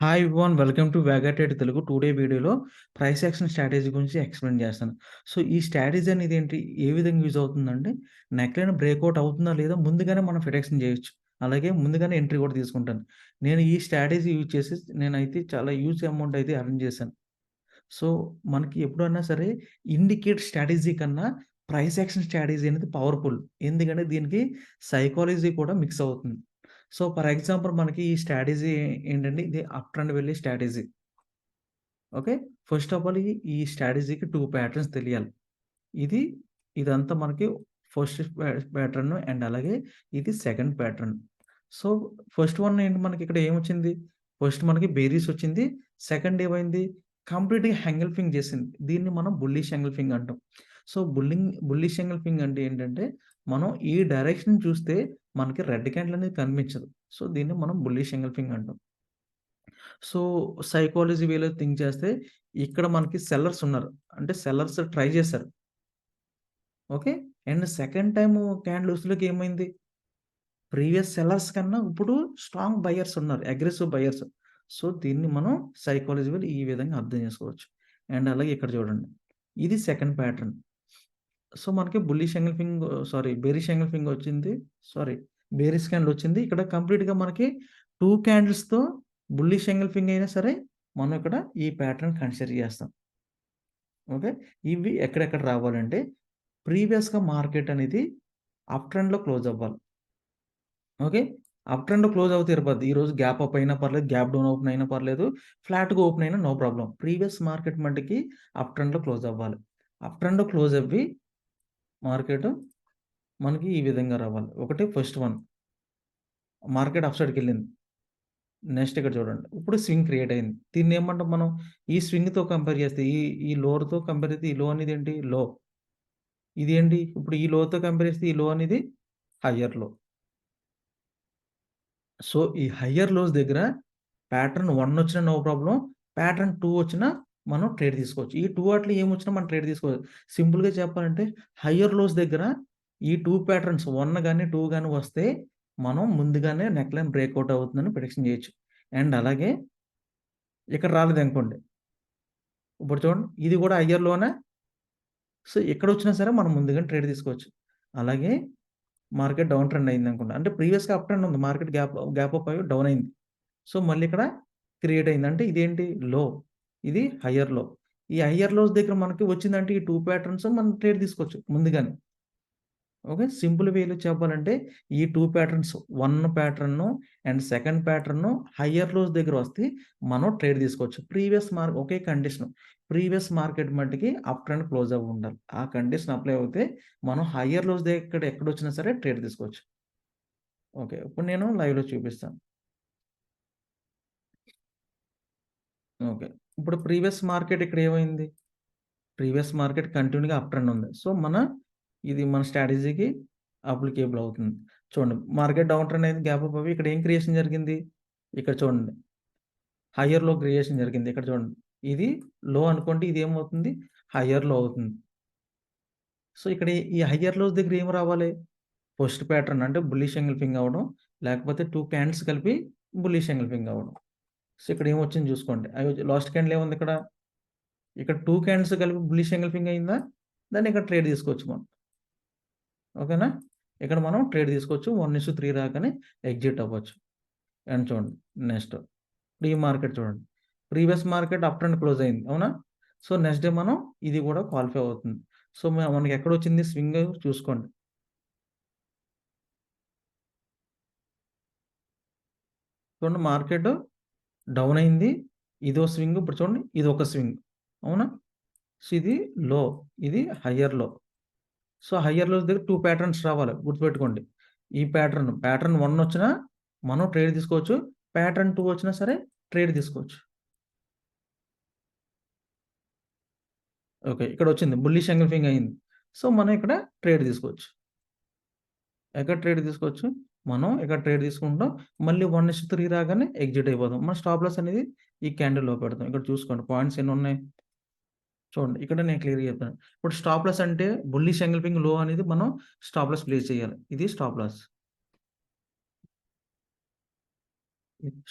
Hi everyone. Welcome to Vega trade Telugu. Today వీడియోలో price action strategy గురించి explain చేస్తాను. So, ఈ స్ట్రాటజీ అనేది ఏంటి? ఏ విధంగా యూజ్ అవుతుందంటే, నెక్‌లైన్ బ్రేకౌట్ అవుతుందా లేదా ముందుగానే మనం ప్రిడిక్షన్ చేయొచ్చు. అలాగే ముందుగానే ఎంట్రీ కూడా తీసుకుంటాను. నేను ఈ స్ట్రాటజీ యూజ్ చేసి నేనైతే చాలా హ్యూజ్ అమౌంట్ అయితే ఎర్న్ చేశాను. సో, మనకి ఎప్పుడన్నా సరే ఇండికేట్ స్ట్రాటజీ కన్నా ప్రైస్ యాక్షన్ స్ట్రాటజీ అనేది పవర్‌ఫుల్. ఎందుకంటే దీనికి సైకాలజీ కూడా మిక్స్ అవుతుంది. సో, ఫర్ ఎగ్జాంపుల్ మనకి ఈ స్ట్రాటజీ ఏంటంటే ఇది అప్ ట్రెండ్ వెళ్ళే strategy. Okay. First of all ఈ స్ట్రాటజీకి 2 ప్యాటర్న్స్ తెలియాలి. ఇది ఇదంతా మనకి ఫస్ట్ ప్యాటర్న్ అండ్ అలాగే ఇది second pattern. So, first one ఏంటి మనకి ఇక్కడ ఏమొచ్చింది? ఫస్ట్ మనకి బేరీస్ వచ్చింది. సెకండ్ ఏమైంది? కంప్లీట్‌గా హంగల్ఫింగ్ చేసింది. దీన్ని మనం బుల్లిష్ హంగల్ఫింగ్ అంటాం. సో, బుల్లిష్ హంగల్ఫింగ్ అంటే ఏంటంటే, మనం ఈ డైరెక్షన్ చూస్తే మనకి రెడ్ క్యాండిల్ అనేది కనిపించదు. సో, దీన్ని మనం బుల్లిష్ హంగల్ఫింగ్ అంటాం. సో, సైకాలజీ వేలో థింక్ చేస్తే ఇక్కడ మనకి సెల్లర్స్ ఉన్నారు. అంటే సెల్లర్స్ ట్రై చేశారు. ఓకే. అండ్ సెకండ్ టైము క్యాండిల్స్‌లోకి ఏమైంది? ప్రీవియస్ సెల్లర్స్ కన్నా ఇప్పుడు స్ట్రాంగ్ బయర్స్ ఉన్నారు. Aggressive buyers. సో, దీన్ని మనం సైకాలజికల్ ఈ విధంగా అర్థం చేసుకోవచ్చు. అండ్ అలాగే ఇక్కడ చూడండి. ఇది సెకండ్ ప్యాటర్న్. సో, మనకి బుల్లిష్ ఎంగల్ఫింగ్ బేరిష్ ఎంగల్ఫింగ్ వచ్చింది. సారీ బేరిష్ క్యాండిల్ వచ్చింది. ఇక్కడ కంప్లీట్‌గా మనకి 2 క్యాండిల్స్‌తో బుల్లిష్ ఎంగల్ఫింగ్ అయినా సరే, మనం ఇక్కడ ఈ ప్యాటర్న్ కన్సిడర్ చేస్తాం. ఓకే. ఇవి ఎక్కడెక్కడ రావాలంటే, ప్రీవియస్‌గా మార్కెట్ అనేది అప్ ట్రెండ్‌లో క్లోజ్ అవ్వాలి. ఓకే. అప్ ట్రెండ్ క్లోజ్ అవుతే సరిపోద్ది. ఈరోజు గ్యాప్ అప్ అయినా పర్లేదు, గ్యాప్ డౌన్ ఓపెన్ అయినా పర్లేదు, ఫ్లాట్‌గా ఓపెన్ అయినా నో ప్రాబ్లమ్. ప్రీవియస్ మార్కెట్ మట్టికి అప్ ట్రెండ్‌లో క్లోజ్ అవ్వాలి. అప్ ట్రెండ్‌లో క్లోజ్ అవ్వి మార్కెట్ మనకి ఈ విధంగా రావాలి. ఒకటి ఫస్ట్ వన్ మార్కెట్ అప్ సైడ్‌కెళ్ళింది. నెక్స్ట్ ఇక్కడ చూడండి. ఇప్పుడు స్వింగ్ క్రియేట్ అయింది. దీన్ని ఏమంటాం మనం? ఈ స్వింగ్‌తో కంపేర్ చేస్తే ఈ లోవర్‌తో కంపేర్ చేస్తే ఈ లో అనేది ఏంటి? లో. ఇదేంటి? ఇప్పుడు ఈ లోతో కంపేర్ చేస్తే ఈ లో అనేది హయ్యర్ లో. సో, ఈ హయ్యర్ లోస్ దగ్గర ప్యాటర్న్ 1 వచ్చినా నో ప్రాబ్లమ్. ప్యాటర్న్ 2 వచ్చినా మనం ట్రేడ్ తీసుకోవచ్చు. ఈ 2 వాటిలో ఏమొచ్చినా మనం ట్రేడ్ తీసుకోవచ్చు. సింపుల్‌గా చెప్పాలంటే హయ్యర్ లోస్ దగ్గర ఈ 2 ప్యాటర్న్స్ 1 గాని, 2 గాని వస్తే మనం ముందుగానే నెక్‌లైన్ బ్రేకౌట్ అవుతుందని ప్రిడిక్షన్ చేయొచ్చు. అండ్ అలాగే ఇక్కడ రాలేదనుకోండి. ఇప్పుడు చూడండి ఇది కూడా హయ్యర్ లోనే. సో, ఎక్కడొచ్చినా సరే మనం ముందుగానే ట్రేడ్ తీసుకోవచ్చు. అలాగే మార్కెట్ డౌన్ ట్రెండ్ అయిందనుకోండి. అంటే ప్రీవియస్‌గా అప్ ట్రెండ్ ఉంది. మార్కెట్ గ్యాప్ అప్ అయ్యి డౌన్ అయింది. సో, మళ్ళీ ఇక్కడ క్రియేట్ అయింది. అంటే ఇదేంటి లో. ఇది హయ్యర్ లో. ఈ హయ్యర్ లోస్ దగ్గర మనకి వచ్చిందంటే ఈ 2 ప్యాటర్న్స్ మనం ట్రేడ్ తీసుకోవచ్చు ముందుగానే. ఓకే. సింపుల్ వేలో చెప్పాలంటే ఈ 2 patterns 1 pattern and second pattern higher lows దగ్గర వస్తే మనం ట్రేడ్ తీసుకోవచ్చు. ఒకే కండిషన్. ప్రీవియస్ మార్కెట్ మట్టికి అప్ ట్రెండ్ క్లోజ్ అవ్వి ఉండాలి. ఆ కండిషన్ అప్లై అవుతే మనం హయ్యర్ లోస్ దగ్గర ఎక్కడొచ్చినా సరే ట్రేడ్ తీసుకోవచ్చు. ఓకే. ఇప్పుడు నేను లైవ్‌లో చూపిస్తాను. ఓకే. ఇప్పుడు ప్రీవియస్ మార్కెట్ ఇక్కడ ఏమైంది? ప్రీవియస్ మార్కెట్ కంటిన్యూ‌గా అప్ ట్రెండ్ ఉంది. సో, ఇది మన స్ట్రాటజీకి అప్లికేబుల్ అవుతుంది. చూడండి మార్కెట్ డౌన్ ట్రెండ్ అయింది. గ్యాప్ అప్ అవ్వి ఇక్కడ ఏం క్రియేషన్ జరిగింది? ఇక్కడ చూడండి. హయ్యర్ లో క్రియేషన్ జరిగింది. ఇక్కడ చూడండి. ఇది లో అనుకోండి. ఇది ఏమవుతుంది? హయ్యర్ లో అవుతుంది. సో, ఇక్కడ ఈ హయ్యర్ లోస్ దగ్గర ఏమి రావాలి? ఫస్ట్ ప్యాటర్న్ అంటే బుల్లిష్ ఎంగల్ఫింగ్ అవ్వడం. లేకపోతే 2 క్యాండిల్స్ కలిపి బుల్లిష్ ఎంగల్ఫింగ్ అవ్వడం. సో, ఇక్కడ ఏమొచ్చింది చూసుకోండి. లాస్ట్ క్యాండిల్ ఏముంది ఇక్కడ? ఇక్కడ 2 క్యాండిల్స్ కలిపి బుల్లిష్ ఎంగల్ఫింగ్ అయిందా? దాన్ని ఇక్కడ ట్రేడ్ తీసుకోవచ్చు మనం. ఓకేనా? ఇక్కడ మనం ట్రేడ్ తీసుకోవచ్చు. 1:3 రాగానే ఎగ్జిట్ అవ్వచ్చు. అండ్ చూడండి నెక్స్ట్ మార్కెట్ చూడండి. Previous market up trend close అయింది. అవునా? సో, నెక్స్ట్ డే మనం ఇది కూడా క్వాలిఫై అవుతుంది. సో, మనకి ఎక్కడొచ్చింది స్వింగ్ చూసుకోండి. చూడండి మార్కెట్ డౌన్ అయింది. ఇదో స్వింగ్. ఇప్పుడు చూడండి ఇదొక స్వింగ్. అవునా? సో, ఇది లో. ఇది హయ్యర్ లో. సో, హయ్యర్ లోస్ దగ్గర 2 ప్యాటర్న్స్ రావాలి. గుర్తుపెట్టుకోండి. ఈ ప్యాటర్న్ 1 వచ్చినా మనం ట్రేడ్ తీసుకోవచ్చు. ప్యాటర్న్ 2 వచ్చినా సరే ట్రేడ్ తీసుకోవచ్చు. ఓకే. ఇక్కడొచ్చింది. బుల్లిష్ ఎంగల్ఫింగ్ అయింది. సో, మనం ఇక్కడ ట్రేడ్ తీసుకోవచ్చు. ఎక్కడ ట్రేడ్ తీసుకోవచ్చు? మనం ఇక్కడ ట్రేడ్ తీసుకుంటాం. మళ్ళీ 1:3 రాగానే ఎగ్జిట్ అయిపోదాం. మన స్టాప్ లాస్ అనేది ఈ క్యాండిల్‌లో పెడతాం. ఇక్కడ చూసుకోండి పాయింట్స్ ఎన్నున్నాయి? చూడండి. ఇక్కడ నేను క్లియర్‌గా చెప్తాను. ఇప్పుడు స్టాప్ లాస్ అంటే బుల్లిష్ ఎంగల్ఫింగ్ లో అనేది మనం స్టాప్ లాస్ ప్లేస్ చేయాలి. ఇది stop loss.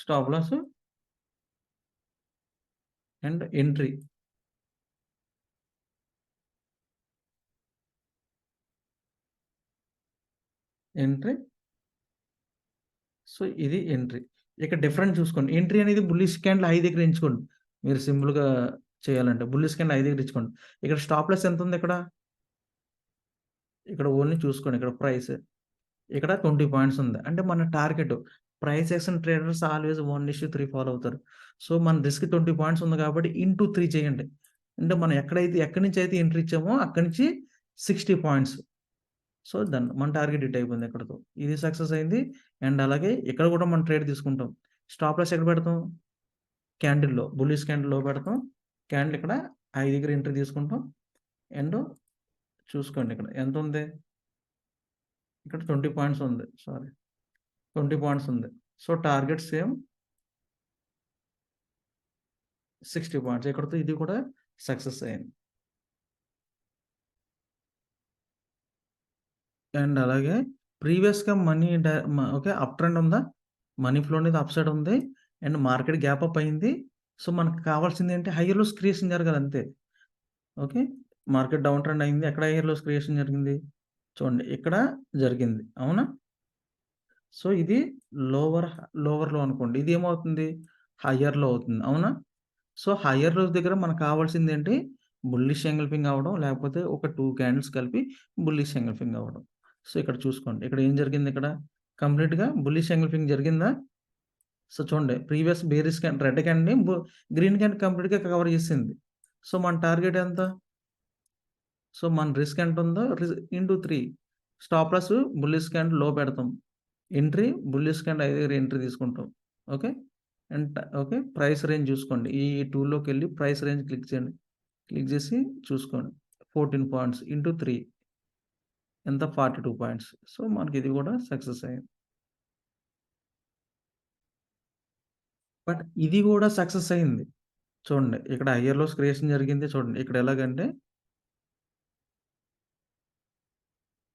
Stop loss and entry. Entry. So, ఇది ఎంట్రీ. ఇక్కడ డిఫరెన్స్ చూసుకోండి. ఎంట్రీ అనేది బుల్లిష్ క్యాండిల్ హై దగ్గర ఎంచుకోండి. మీరు సింపుల్‌గా చేయాలంటే. బుల్లిష్ క్యాండిల్ హై దగ్గర ఎంచుకోండి. ఇక్కడ స్టాప్ లాస్ ఎంతుంది ఇక్కడ? ఇక్కడ ఓన్లీ చూసుకోండి. ఇక్కడ ప్రైస్. ఇక్కడ 20 పాయింట్స్ ఉంది. అంటే మన target price action traders always 1:3 follow అవుతారు. సో, మన రిస్క్ 20 పాయింట్స్ ఉంది కాబట్టి ఇంటూ 3 చేయండి. అంటే మనం ఎక్కడి నుంచి అయితే ఎంట్రీ ఇచ్చామో అక్కడి నుంచి 60 పాయింట్స్. So, done. మన టార్గెట్ హిట్ అయిపోయింది ఇక్కడితో. ఇది సక్సెస్ అయింది. అండ్ అలాగే ఇక్కడ కూడా మనం ట్రేడ్ తీసుకుంటాం. స్టాప్ లాస్ ఎక్కడ పెడతాం? క్యాండిల్‌లో. బుల్లిష్ క్యాండిల్‌లో పెడతాం. క్యాండిల్ ఇక్కడ హై దగ్గర ఎంట్రీ తీసుకుంటాం. అండ్ చూసుకోండి ఇక్కడ ఎంతుంది? ఇక్కడ 20 పాయింట్స్ ఉంది. సారీ. 20 పాయింట్స్ ఉంది. So, target same 60 points. ఇక్కడితో ఇది కూడా సక్సెస్ అయింది. అండ్ అలాగే ప్రీవియస్‌గా మనీ డ మ ఓకే. అప్ ట్రెండ్ ఉందా? మనీ ఫ్లో అనేది అప్ సైడ్ ఉంది. అండ్ మార్కెట్ గ్యాప్ అప్ అయింది. సో, మనకు కావాల్సిందేంటి హైయర్ లోస్ క్రియేషన్ జరగాలి అంతే. ఓకే. మార్కెట్ డౌన్ ట్రెండ్ అయింది. ఎక్కడ హైయర్ లోస్ క్రియేషన్ జరిగింది? చూడండి ఇక్కడ జరిగింది. అవునా? సో, ఇది లోవర్ లోవర్ లో అనుకోండి. ఇదేమవుతుంది? హైయర్ లో అవుతుంది. అవునా? సో, హైయర్ లోస్ దగ్గర మనకు కావాల్సిందేంటి? బుల్లిష్ ఎంగల్ఫింగ్ అవ్వడం, లేకపోతే ఒక 2 క్యాండిల్స్ కలిపి బుల్లిష్ ఎంగల్ఫింగ్ అవ్వడం. సో, ఇక్కడ చూసుకోండి. ఇక్కడ ఏం జరిగింది ఇక్కడ? కంప్లీట్‌గా బుల్లిష్ ఎంగల్ఫింగ్ జరిగిందా? సో, చూడండి ప్రీవియస్ బేరిష్ క్యాండిల్ రెడ్ క్యాండిల్‌ని గ్రీన్ క్యాండిల్ కంప్లీట్‌గా కవర్ చేసింది. సో, మన టార్గెట్ ఎంత? సో, మన రిస్క్ ఎంతుందో into 3 stop loss bullish candle లో పెడతాం. ఎంట్రీ బుల్లిష్ క్యాండిల్ హై దగ్గర ఎంట్రీ తీసుకుంటాం. ఓకే. ఓకే. ప్రైస్ రేంజ్ చూసుకోండి. ఈ టూల్‌లోకెళ్ళి ప్రైస్ రేంజ్ క్లిక్ చేయండి. క్లిక్ చేసి చూసుకోండి. 14 పాయింట్స్ ఇంటూ 3 ఎంత 42 పాయింట్స్. సో, మనకి ఇది కూడా సక్సెస్ అయింది. బట్ ఇది కూడా సక్సెస్ అయింది. చూడండి ఇక్కడ హైయర్ లోస్ క్రియేషన్ జరిగింది. చూడండి ఇక్కడ ఎలాగంటే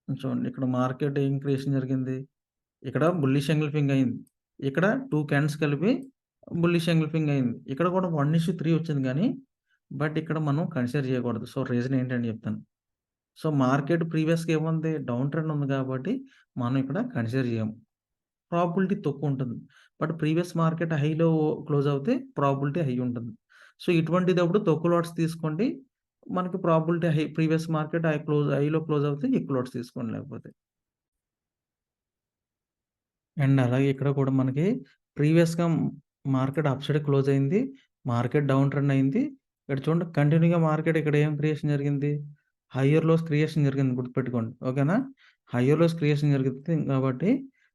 చూడండి ఇక్కడ మార్కెట్ ఏం క్రియేషన్ జరిగింది. ఇక్కడ బుల్లిష్ ఎంగల్ఫింగ్ అయింది. ఇక్కడ 2 క్యాండిల్స్ కలిపి బుల్లిష్ ఎంగల్ఫింగ్ అయింది. ఇక్కడ కూడా 1:3 వచ్చింది గానీ, బట్ ఇక్కడ మనం కన్సిడర్ చేయకూడదు. సో, రీజన్ ఏంటని చెప్తాను. సో, మార్కెట్ ప్రీవియస్‌గా ఏముంది? డౌన్ ట్రెండ్ ఉంది కాబట్టి, మనం ఇక్కడ కన్సిడర్ చేయము. ప్రాబబిలిటీ తక్కువుంటుంది. బట్ ప్రీవియస్ మార్కెట్ హైలో క్లోజ్ అవుతే ప్రాబబిలిటీ హై ఉంటుంది. సో, ఇటువంటిదప్పుడు తక్కువ లాట్స్ తీసుకోండి. మనకి ప్రాబబిలిటీ హై ప్రీవియస్ మార్కెట్ హైలో క్లోజ్ అవుతే ఎక్కువ లాట్స్ తీసుకోండి లేకపోతే. అండ్ అలాగే ఇక్కడ కూడా మనకి ప్రీవియస్‌గా మార్కెట్ అప్ సైడ్ క్లోజ్ అయింది. మార్కెట్ డౌన్ ట్రెండ్ అయింది. ఇక్కడ చూడండి కంటిన్యూ‌గా మార్కెట్ ఇక్కడ ఏం క్రియేషన్ జరిగింది? హైయర్ లోస్ క్రియేషన్ జరిగింది గుర్తుపెట్టుకోండి. ఓకేనా? హైయర్ లోస్ క్రియేషన్ జరుగుతుంది కాబట్టి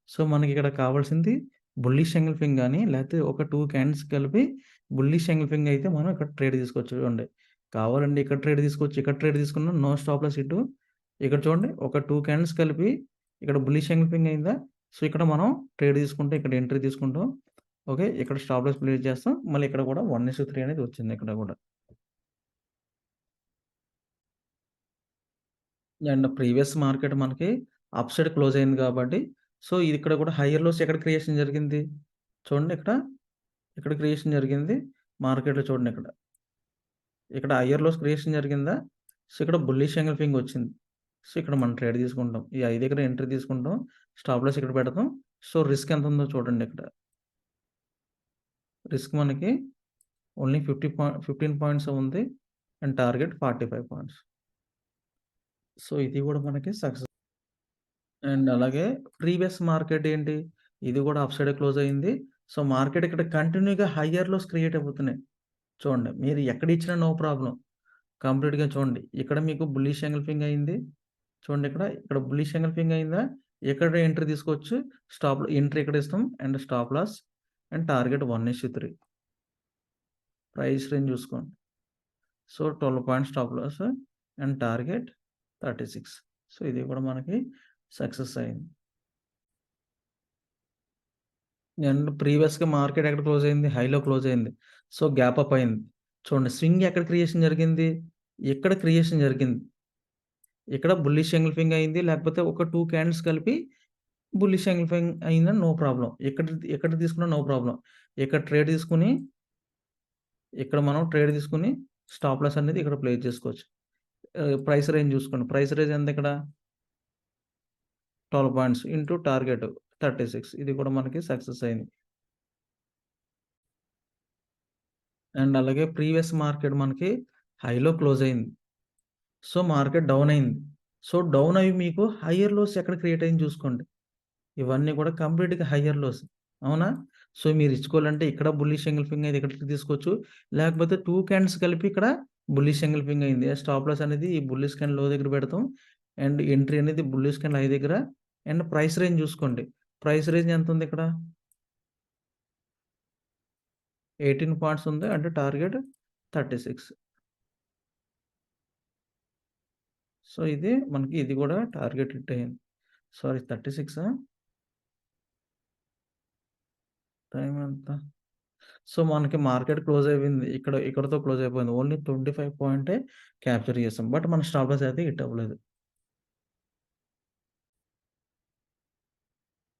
సో, మనకి ఇక్కడ కావాల్సింది బుల్లిష్ ఎంగల్ఫింగ్ గాని, లేకపోతే ఒక 2 క్యాండిల్స్ కలిపి బుల్లిష్ ఎంగల్ఫింగ్ అయితే మనం ఇక్కడ ట్రేడ్ తీసుకోవచ్చు. చూడండి. కావాలంటే ఇక్కడ ట్రేడ్ తీసుకోవచ్చు. ఇక్కడ ట్రేడ్ తీసుకున్నా నో స్టాప్ లాస్ ఇటు. ఇక్కడ చూడండి ఒక 2 క్యాండిల్స్ కలిపి ఇక్కడ బుల్లిష్ ఎంగల్ఫింగ్ అయిందా? సో, ఇక్కడ మనం ట్రేడ్ తీసుకుంటే ఇక్కడ ఎంట్రీ తీసుకుంటాం. ఓకే. ఇక్కడ స్టాప్ లాస్ ప్లేస్ చేస్తాం. మళ్ళీ ఇక్కడ కూడా 1:3 అనేది వచ్చింది ఇక్కడ కూడా. అండ్ ప్రీవియస్ మార్కెట్ మనకి అప్ సైడ్ క్లోజ్ అయింది కాబట్టి, సో, ఇది ఇక్కడ కూడా హైయర్ లోస్ ఎక్కడ క్రియేషన్ జరిగింది? చూడండి ఇక్కడ, ఇక్కడ క్రియేషన్ జరిగింది. మార్కెట్‌లో చూడండి ఇక్కడ. ఇక్కడ హైయర్ లోస్ క్రియేషన్ జరిగిందా? సో, ఇక్కడ బుల్లిష్ ఎంగల్ఫింగ్ వచ్చింది. సో, ఇక్కడ మనం ట్రేడ్ తీసుకుంటాం. ఈ 5 దగ్గర ఎంట్రీ తీసుకుంటాం. స్టాప్ లాస్ ఇక్కడ పెడతాం. సో, రిస్క్ ఎంత ఉందో చూడండి ఇక్కడ. రిస్క్ మనకి ఓన్లీ 15 పాయింట్స్ ఉంది. And target 45 points. సో, ఇది కూడా మనకి సక్సెస్. అండ్ అలాగే ప్రీవియస్ మార్కెట్ ఏంటి? ఇది కూడా అప్ సైడే క్లోజ్ అయింది. సో, మార్కెట్ ఇక్కడ కంటిన్యూ‌గా హైయర్ లోస్ క్రియేట్ అవుతున్నాయి. చూడండి. మీరు ఎక్కడ ఇచ్చినా నో ప్రాబ్లమ్. కంప్లీట్‌గా చూడండి. ఇక్కడ మీకు బుల్లిష్ ఎంగల్ఫింగ్ అయింది. చూడండి ఇక్కడ, ఇక్కడ బుల్లిష్ ఎంగల్ఫింగ్ అయిందా? ఇక్కడ ఎంట్రీ తీసుకోవచ్చు. ఎంట్రీ ఇక్కడ ఇస్తాం. And stop loss and target 1:3 price range చూసుకోండి. So, 12 points stop loss and target 36. So, ఇది కూడా మనకి సక్సెస్ అయింది. అండ్ ప్రీవియస్‌గా మార్కెట్ ఎక్కడ క్లోజ్ అయింది? హైలో క్లోజ్ అయింది. సో, గ్యాప్ అప్ అయింది. చూడండి స్వింగ్ ఎక్కడ క్రియేషన్ జరిగింది? ఇక్కడ క్రియేషన్ జరిగింది. ఇక్కడ బుల్లిష్ ఎంగల్ఫింగ్ అయింది. లేకపోతే ఒక 2 క్యాండిల్స్ కలిపి బుల్లిష్ ఎంగల్ఫింగ్ అయిందని నో ప్రాబ్లమ్. ఎక్కడ ఎక్కడ తీసుకున్నా నో ప్రాబ్లమ్. ఇక్కడ ట్రేడ్ తీసుకొని ఇక్కడ మనం ట్రేడ్ తీసుకొని స్టాప్ లాస్ అనేది ఇక్కడ ప్లేస్ చేసుకోవచ్చు. ప్రైస్ రేంజ్ చూసుకోండి. ప్రైస్ రేంజ్ ఎంత ఇక్కడ? 12 పాయింట్స్ ఇంటూ టార్గెట్ 36 ఇది కూడా మనకి సక్సెస్ అయింది. అండ్ అలాగే ప్రీవియస్ మార్కెట్ మనకి హైలో క్లోజ్ అయింది. సో, మార్కెట్ డౌన్ అయింది. సో, డౌన్ అయ్యి మీకు హైయర్ లోస్ ఎక్కడ క్రియేట్ అయింది చూసుకోండి. ఇవన్నీ కూడా కంప్లీట్‌గా హైయర్ లోస్. అవునా? సో, మీరు ఇచ్చుకోవాలంటే ఇక్కడ బుల్లిష్ ఎంగల్ఫింగ్ అయింది ఇక్కడికి తీసుకోవచ్చు. లేకపోతే 2 క్యాండిల్స్ కలిపి ఇక్కడ బుల్లిష్ ఎంగల్ఫింగ్ అయింది. స్టాప్ లాస్ అనేది ఈ బుల్లిష్ క్యాండిల్ లో దగ్గర పెడతాం. అండ్ ఎంట్రీ అనేది బుల్లిష్ క్యాండిల్ హై దగ్గర. అండ్ ప్రైస్ రేంజ్ చూసుకోండి. ప్రైస్ రేంజ్ ఎంత ఉంది ఇక్కడ? 18 పాయింట్స్ ఉంది. అంటే టార్గెట్ 36. సో, ఇది మనకి ఇది కూడా టార్గెట్ హిట్ అయింది. సారీ 36ఆ? టైమ్ ఎంత? సో, మనకి మార్కెట్ క్లోజ్ అయిపోయింది. ఇక్కడితో క్లోజ్ అయిపోయింది. ఓన్లీ 25 పాయింటే క్యాప్చర్ చేసాం. బట్ మన స్టాప్ లాస్ అయితే హిట్ అవ్వలేదు.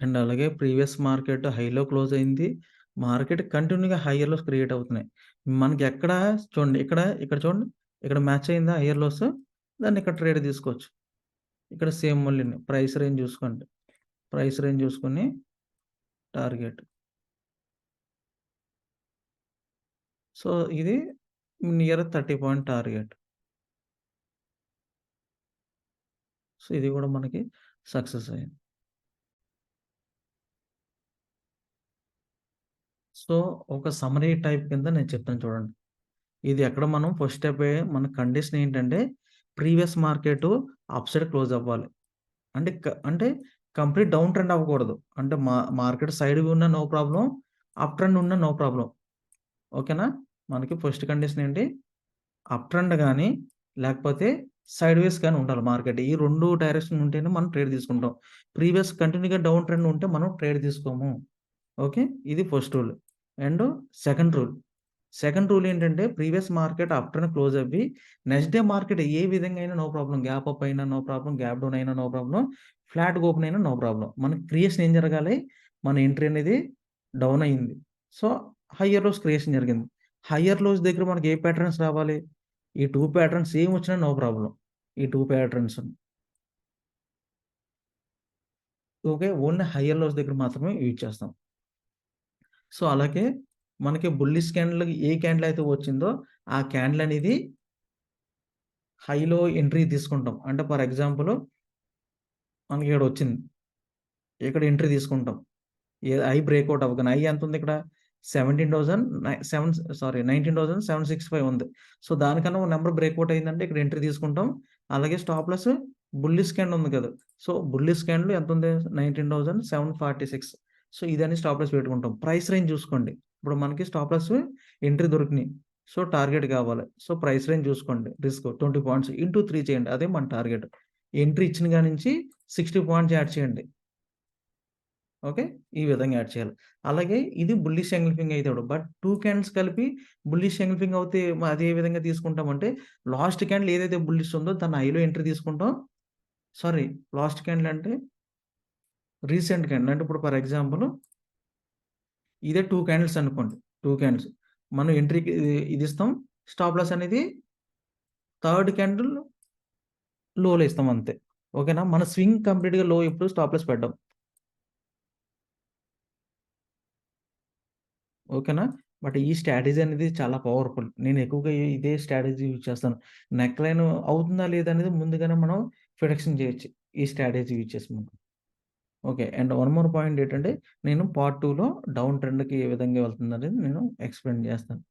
అండ్ అలాగే ప్రీవియస్ మార్కెట్ హైలో క్లోజ్ అయింది. మార్కెట్ కంటిన్యూ‌గా హైయర్ లోస్ క్రియేట్ అవుతున్నాయి. మనకి ఎక్కడ చూడండి ఇక్కడ చూడండి. ఇక్కడ మ్యాచ్ అయిందా హైయర్ లోస్? దాన్ని ఇక్కడ ట్రేడ్ తీసుకోవచ్చు. ఇక్కడ సేమ్ మళ్ళీని ప్రైస్ రేంజ్ చూసుకోండి. ప్రైస్ రేంజ్ చూసుకొని టార్గెట్. సో, ఇది నియర్ 30 పాయింట్ టార్గెట్. సో, ఇది కూడా మనకి సక్సెస్ అయింది. సో, ఒక సమ్మరీ టైప్ కింద నేను చెప్తాను చూడండి. ఇది ఎక్కడ మనం ఫస్ట్ స్టెప్పే మన కండిషన్ ఏంటంటే, previous market up side close అవ్వాలి. అంటే కంప్లీట్ డౌన్ ట్రెండ్ అవ్వకూడదు. అంటే మార్కెట్ సైడ్‌గా ఉన్నా నో ప్రాబ్లమ్. అప్ ట్రెండ్ ఉన్నా నో ప్రాబ్లమ్. ఓకేనా? మనకి ఫస్ట్ కండిషన్ ఏంటి? అప్ ట్రెండ్ గాని, లేకపోతే సైడ్‌వేస్ గాని ఉండాలి మార్కెట్. ఈ 2 డైరెక్షన్ ఉంటేనే మనం ట్రేడ్ తీసుకుంటాం. ప్రీవియస్ కంటిన్యూ‌గా డౌన్ ట్రెండ్ ఉంటే మనం ట్రేడ్ తీసుకోము. ఓకే. ఇది first rule. And second rule. Second rule ఏంటంటే ప్రీవియస్ మార్కెట్ ఆఫ్టర్‌న క్లోజ్ అవ్వి నెక్స్ట్ డే మార్కెట్ ఏ విధంగా అయినా నో ప్రాబ్లమ్. గ్యాప్ అప్ అయినా నో ప్రాబ్లమ్. గ్యాప్ డౌన్ అయినా నో ప్రాబ్లమ్. ఫ్లాట్‌గా ఓపెన్ అయినా నో ప్రాబ్లమ్. మనకి క్రియేషన్ ఏం జరగాలి? మన ఎంట్రీ అనేది డౌన్ అయింది. సో, హైయర్ లోస్ క్రియేషన్ జరిగింది. హైయర్ లోస్ దగ్గర మనకి ఏ ప్యాటర్న్స్ రావాలి? ఈ 2 ప్యాటర్న్స్ ఏం వచ్చినా నో ప్రాబ్లమ్. ఈ 2 patterns. Okay. Only higher lows దగ్గర మాత్రమే యూజ్ చేస్తాం. సో, అలాగే మనకి బుల్లిష్ క్యాండిల్ ఏ క్యాండిల్ అయితే వచ్చిందో, ఆ క్యాండిల్ అనేది హైలో ఎంట్రీ తీసుకుంటాం. అంటే ఫర్ ఎగ్జాంపుల్ మనకి ఇక్కడొచ్చింది. ఇక్కడ ఎంట్రీ తీసుకుంటాం. ఐ బ్రేక్‌ఔట్ అవ్వగానే ఐ ఎంతుంది ఇక్కడ? 17,000 నై సెవెన్ సారీ 19,765 ఉంది. సో, దానికన్నా ఒక నంబర్ బ్రేక్‌ఔట్ అయిందంటే ఇక్కడ ఎంట్రీ తీసుకుంటాం. అలాగే స్టాప్ లాస్ బుల్లిష్ క్యాండిల్ ఉంది కదా! సో, బుల్లిష్ క్యాండిల్ ఎంతుంది? 19,746. సో, ఇదని స్టాప్ లాస్ పెట్టుకుంటాం. ప్రైస్ రేంజ్ చూసుకోండి. ఇప్పుడు మనకి స్టాప్ లాస్ ఎంట్రీ దొరికినియి. సో, టార్గెట్ కావాలి. సో, ప్రైస్ రేంజ్ చూసుకోండి. రిస్క్ 20 పాయింట్స్ ఇంటూ 3 చేయండి. అదే మన టార్గెట్. ఎంట్రీ ఇచ్చిన కాడి నుంచి 60 పాయింట్స్ యాడ్ చేయండి. ఓకే. ఈ విధంగా యాడ్ చేయాలి. అలాగే ఇది బుల్లిష్ ఎంగల్ఫింగ్ అయితాడు. బట్ 2 క్యాండిల్స్ కలిపి బుల్లిష్ ఎంగల్ఫింగ్ అవుతే అది ఏ విధంగా తీసుకుంటామంటే, లాస్ట్ క్యాండిల్ ఏదైతే బుల్లిష్ ఉందో దాన్ని హైలో ఎంట్రీ తీసుకుంటాం. సారీ లాస్ట్ క్యాండిల్ అంటే రీసెంట్ క్యాండిల్. అంటే ఇప్పుడు ఫర్ ఎగ్జాంపుల్ ఇదే 2 క్యాండిల్స్ అనుకోండి. 2 క్యాండిల్స్. మనం ఎంట్రీకి ఇది ఇస్తాం. స్టాప్ లాస్ అనేది థర్డ్ క్యాండిల్ లోలో ఇస్తాం అంతే. ఓకేనా? మన స్వింగ్ కంప్లీట్‌గా లో ఎప్పుడు స్టాప్ లాస్ పెట్టం. ఓకేనా? బట్ ఈ స్ట్రాటజీ అనేది చాలా పవర్‌ఫుల్. నేను ఎక్కువగా ఇదే స్ట్రాటజీ యూజ్ చేస్తాను. నెక్ లైన్ అవుతుందా లేదా అనేది ముందుగానే మనం ప్రిడిక్షన్ చేయొచ్చు. ఈ స్ట్రాటజీ యూజ్ చేసి మనం. Okay. And one more point ఏంటంటే నేను పార్ట్ 2లో డౌన్ ట్రెండ్‌కి ఏ విధంగా వెళ్తుందనేది నేను ఎక్స్‌ప్లెయిన్ చేస్తాను.